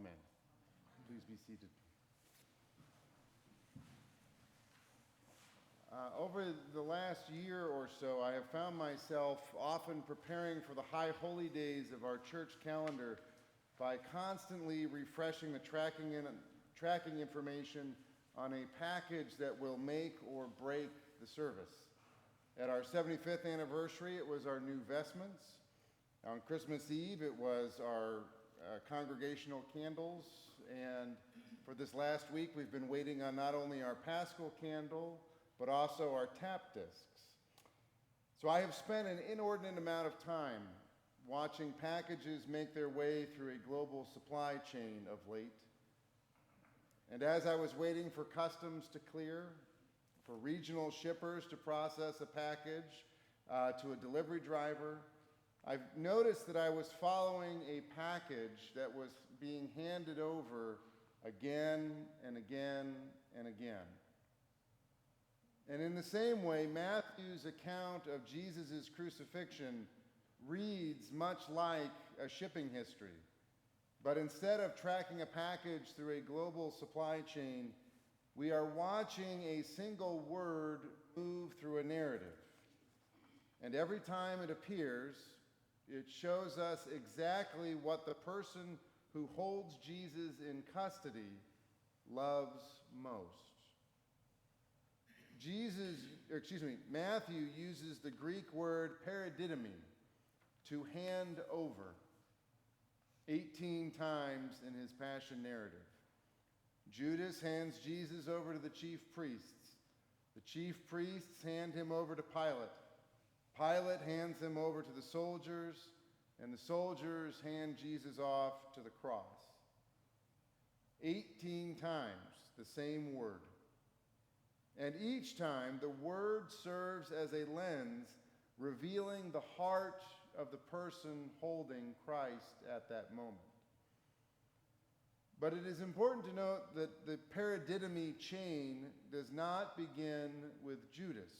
Amen. Please be seated. Over the last year or so, I have found myself often preparing for the high holy days of our church calendar by constantly refreshing the tracking information on a package that will make or break the service. At our 75th anniversary, it was our new vestments. On Christmas Eve, it was our congregational candles. And for this last week, we've been waiting on not only our Paschal candle, but also our tap discs. So I have spent an inordinate amount of time watching packages make their way through a global supply chain of late. And as I was waiting for customs to clear, for regional shippers to process a package to a delivery driver, I've noticed that I was following a package that was being handed over again and again and again. And in the same way, Matthew's account of Jesus' crucifixion reads much like a shipping history. But instead of tracking a package through a global supply chain, we are watching a single word move through a narrative. And every time it appears, it shows us exactly what the person who holds Jesus in custody loves most. Matthew uses the Greek word paradidomi, to hand over, 18 times in his passion narrative. Judas hands Jesus over to the chief priests. The chief priests hand him over to Pilate. Pilate hands him over to the soldiers, and the soldiers hand Jesus off to the cross. 18 times the same word. And each time, the word serves as a lens revealing the heart of the person holding Christ at that moment. But it is important to note that the paradidomi chain does not begin with Judas.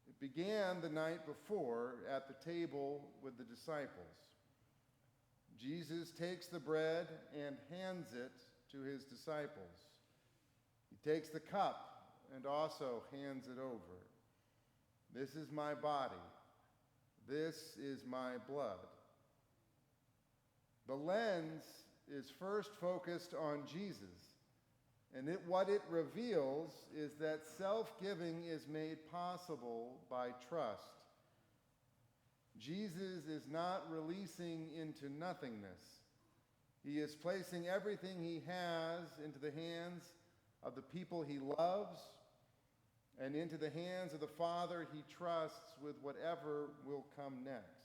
It began the night before at the table with the disciples. Jesus takes the bread and hands it to his disciples. He takes the cup and also hands it over. This is my body. This is my blood. The lens is first focused on Jesus, and what it reveals is that self-giving is made possible by trust. Jesus is not releasing into nothingness. He is placing everything he has into the hands of the people he loves and into the hands of the Father he trusts with whatever will come next.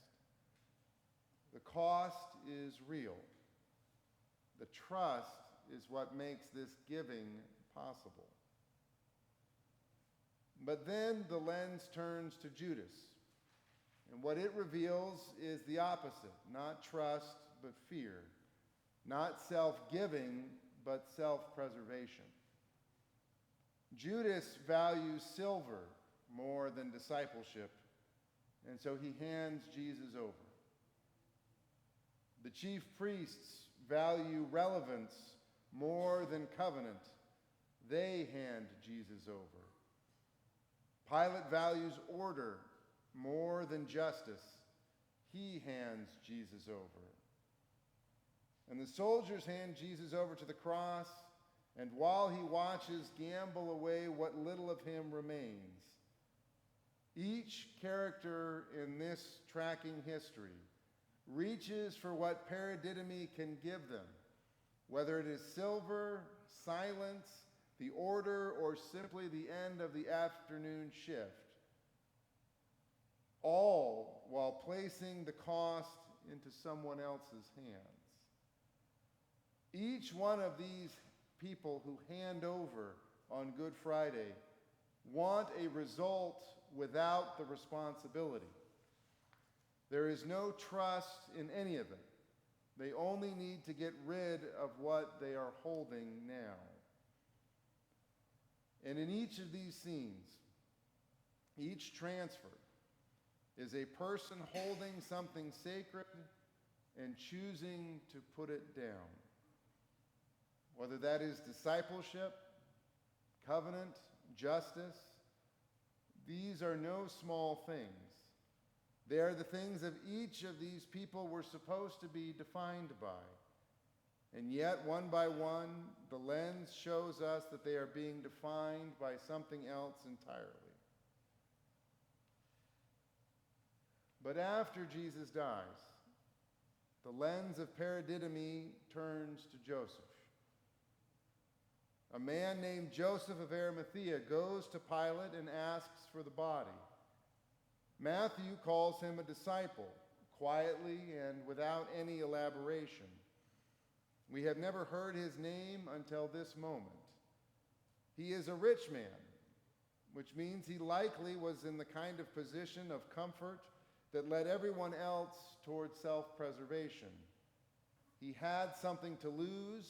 The cost is real. The trust is what makes this giving possible. But then the lens turns to Judas. And what it reveals is the opposite, not trust, but fear. Not self-giving, but self-preservation. Judas values silver more than discipleship, and so he hands Jesus over. The chief priests value relevance more than covenant. They hand Jesus over. Pilate values order more than justice. He hands Jesus over. And the soldiers hand Jesus over to the cross, and while he watches gamble away what little of him remains. Each character in this tracking history reaches for what paradidomi can give them, whether it is silver, silence, the order, or simply the end of the afternoon shift, all while placing the cost into someone else's hands. Each one of these people who hand over on Good Friday want a result without the responsibility. There is no trust in any of it. They only need to get rid of what they are holding now. And in each of these scenes, each transfer is a person holding something sacred and choosing to put it down. whether that is discipleship, covenant, justice. These are no small things. They are the things of each of these people we're supposed to be defined by. And yet, one by one, the lens shows us that they are being defined by something else entirely. But after Jesus dies, the lens of paradidomy turns to Joseph. A man named Joseph of Arimathea goes to Pilate and asks for the body. Matthew calls him a disciple, quietly and without any elaboration. We have never heard his name until this moment. He is a rich man, which means he likely was in the kind of position of comfort that led everyone else towards self-preservation. He had something to lose.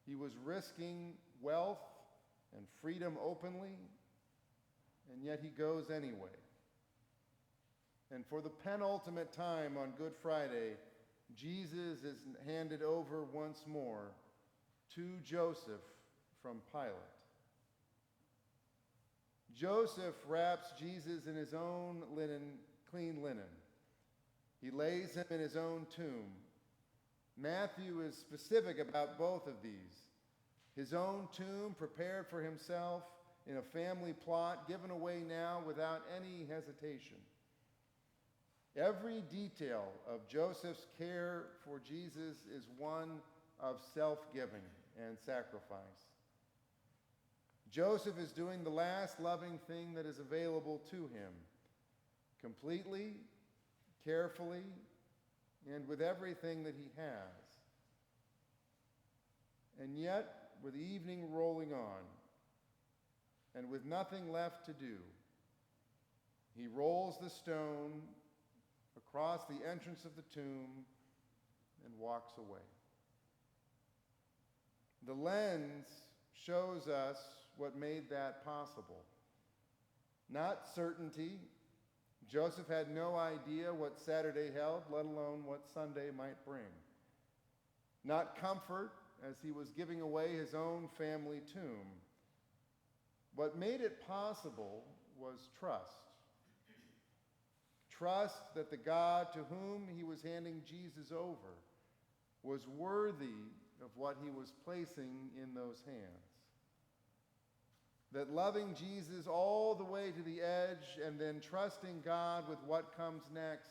He was risking wealth and freedom openly, and yet he goes anyway. And for the penultimate time on Good Friday, Jesus is handed over once more to Joseph from Pilate. Joseph wraps Jesus in his own clean linen. He lays him in his own tomb. Matthew is specific about both of these. His own tomb prepared for himself in a family plot given away now without any hesitation. Every detail of Joseph's care for Jesus is one of self-giving and sacrifice. Joseph is doing the last loving thing that is available to him, completely, carefully, and with everything that he has. And yet, with evening rolling on, and with nothing left to do, he rolls the stone across the entrance of the tomb and walks away. The lens shows us what made that possible. Not certainty. Joseph had no idea what Saturday held, let alone what Sunday might bring. Not comfort, as he was giving away his own family tomb. What made it possible was trust. Trust that the God to whom he was handing Jesus over was worthy of what he was placing in those hands. That loving Jesus all the way to the edge and then trusting God with what comes next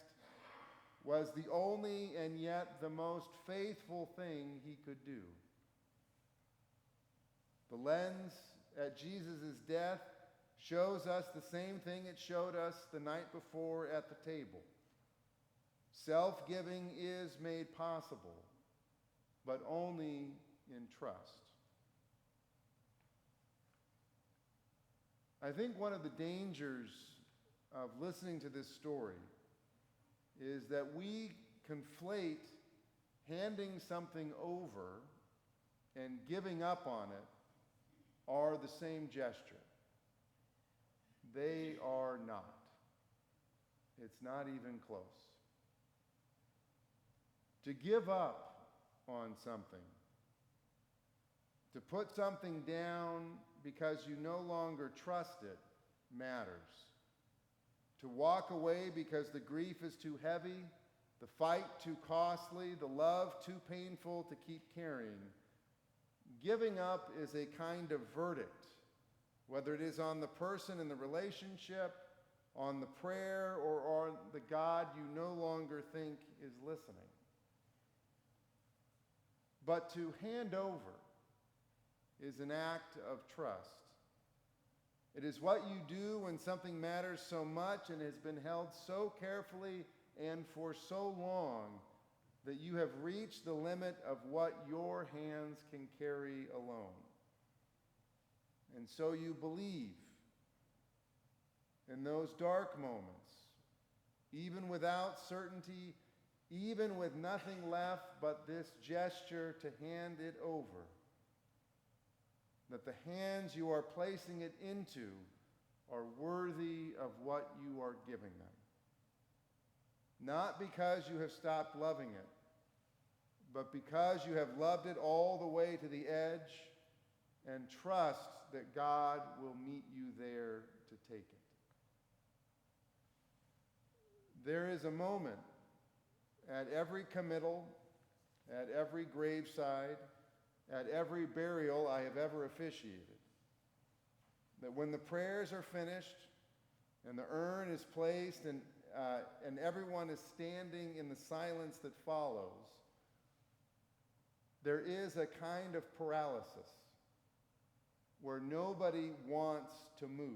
was the only and yet the most faithful thing he could do. The lens at Jesus' death shows us the same thing it showed us the night before at the table. Self-giving is made possible, but only in trust. I think one of the dangers of listening to this story is that we conflate handing something over and giving up on it are the same gesture. They are not. It's not even close. To give up on something, to put something down because you no longer trust it, matters. To walk away because the grief is too heavy, the fight too costly, the love too painful to keep carrying. Giving up is a kind of verdict, whether it is on the person in the relationship, on the prayer, or on the God you no longer think is listening. But to hand over is an act of trust. It is what you do when something matters so much and has been held so carefully and for so long that you have reached the limit of what your hands can carry alone. And so you believe in those dark moments, even without certainty, even with nothing left but this gesture to hand it over, that the hands you are placing it into are worthy of what you are giving them. Not because you have stopped loving it, but because you have loved it all the way to the edge, and trust that God will meet you there to take it. There is a moment at every committal, at every graveside, at every burial I have ever officiated, that when the prayers are finished and the urn is placed and everyone is standing in the silence that follows, there is a kind of paralysis where nobody wants to move.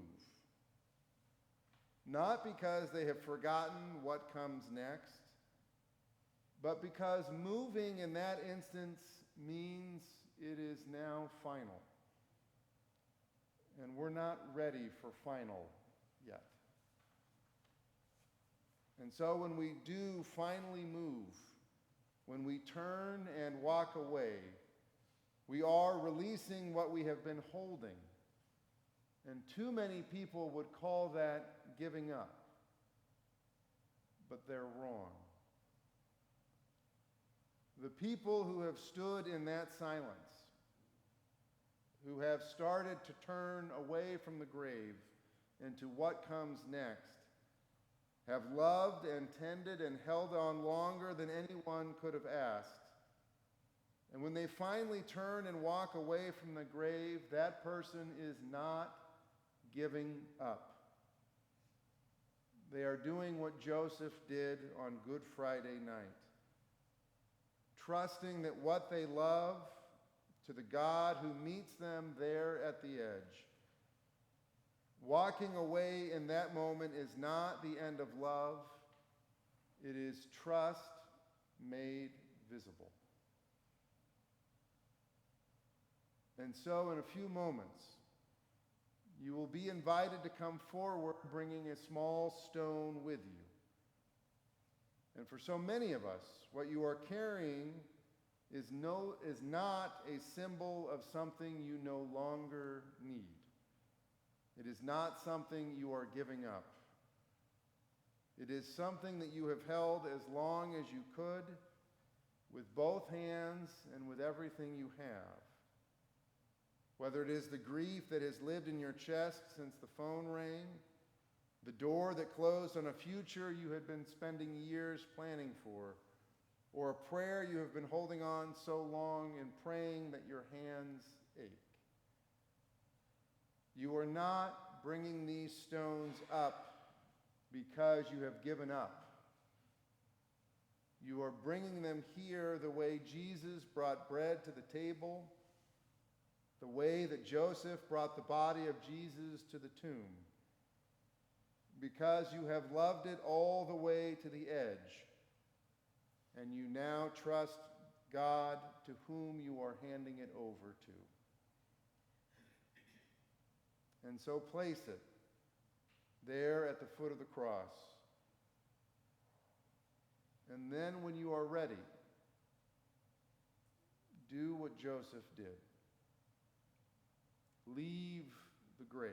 Not because they have forgotten what comes next, but because moving in that instance means it is now final. And we're not ready for final yet. And so when we do finally move, when we turn and walk away, we are releasing what we have been holding. And too many people would call that giving up. But they're wrong. The people who have stood in that silence, who have started to turn away from the grave into what comes next, have loved and tended and held on longer than anyone could have asked. And when they finally turn and walk away from the grave, that person is not giving up. They are doing what Joseph did on Good Friday night, trusting that what they love to the God who meets them there at the edge. Walking away in that moment is not the end of love. It is trust made visible. And so in a few moments, you will be invited to come forward bringing a small stone with you. And for so many of us, what you are carrying is not a symbol of something you no longer need. It is not something you are giving up. It is something that you have held as long as you could, with both hands and with everything you have. Whether it is the grief that has lived in your chest since the phone rang, the door that closed on a future you had been spending years planning for, or a prayer you have been holding on so long and praying that your hands ache. You are not bringing these stones up because you have given up. You are bringing them here the way Jesus brought bread to the table, the way that Joseph brought the body of Jesus to the tomb, because you have loved it all the way to the edge, and you now trust God to whom you are handing it over to. And so place it there at the foot of the cross. And then when you are ready, do what Joseph did. Leave the grave.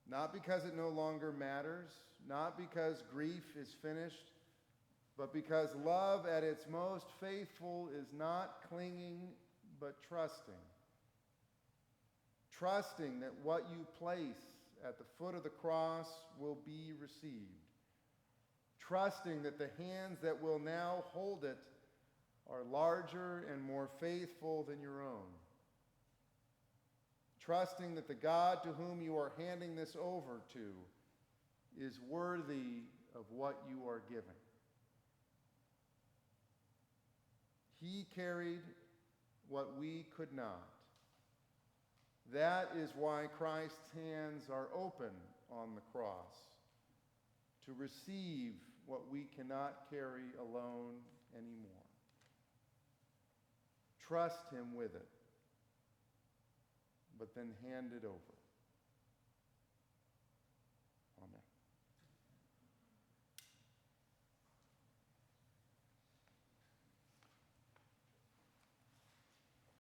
Not because it no longer matters, not because grief is finished, but because love at its most faithful is not clinging, but trusting. Trusting that what you place at the foot of the cross will be received. Trusting that the hands that will now hold it are larger and more faithful than your own. Trusting that the God to whom you are handing this over to is worthy of what you are giving. He carried what we could not. That is why Christ's hands are open on the cross, to receive what we cannot carry alone anymore. Trust him with it, but then hand it over.